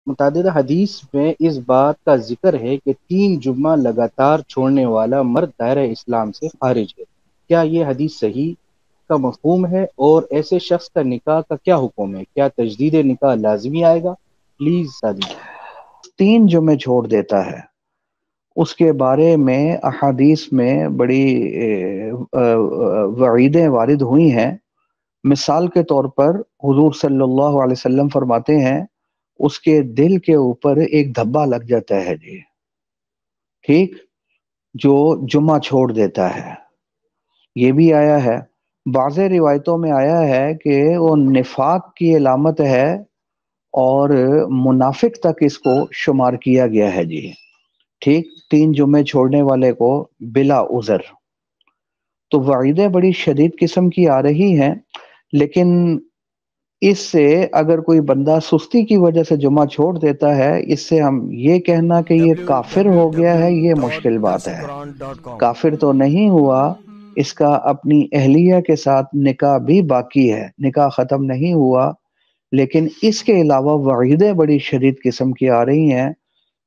متعددہ حدیث میں اس بات کا ذکر ہے کہ 3 جمعہ لگاتار چھوڑنے والا مرد دائرہ اسلام سے خارج ہے۔ کیا یہ حدیث صحیح کا مفہوم ہے اور ایسے شخص کا نکاح کا کیا حکم ہے؟ کیا تجدید نکاح لازمی آئے گا؟ پلیز سادی جی۔ 3 جمعے چھوڑ دیتا ہے، اس کے بارے میں احادیث میں بڑی وعیدیں وارد ہوئی ہیں۔ مثال کے طور پر حضور صلی اللہ علیہ وسلم فرماتے ہیں اس کے دل کے اوپر ایک دھبا لگ جاتا ہے جی، ٹھیک، جو جمعہ چھوڑ دیتا ہے۔ یہ بھی آیا ہے، بعض روایتوں میں آیا ہے کہ وہ نفاق کی علامت ہے اور منافق تک اس کو شمار کیا گیا ہے جی، ٹھیک، 3 جمعے چھوڑنے والے کو بلا عذر۔ تو وعیدیں بڑی شدید قسم کی آ رہی ہیں، لیکن اس سے اگر کوئی بندہ سستی کی وجہ سے جمعہ چھوڑ دیتا ہے، اس سے ہم یہ کہنا کہ یہ کافر ہو گیا ہے، یہ مشکل بات ہے۔ www.darsequran.com کافر تو نہیں ہوا، اس کا اپنی اہلیہ کے ساتھ نکاح بھی باقی ہے، نکاح ختم نہیں ہوا، لیکن اس کے علاوہ وعیدیں بڑی شدید قسم کی آ رہی ہیں۔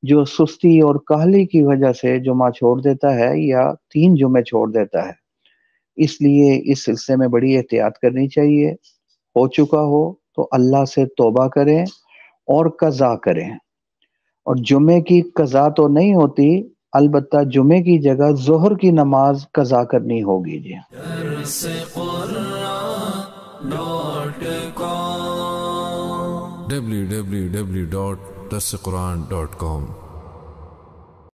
جو سستی اور کاہلی کی وجہ سے جمعہ چھوڑ دیتا ہے یا 3 جمعے چھوڑ دیتا ہے، اس لیے اس سلسلے میں بڑی احتیاط کرنی چاہیے۔ ہو چکا ہو تو اللہ سے توبہ کریں اور قضا کریں، اور جمعے کی قضا تو نہیں ہوتی، البتہ جمعے کی جگہ ظہر کی نماز قضا کرنی ہوگی جی۔ www.darsequran.com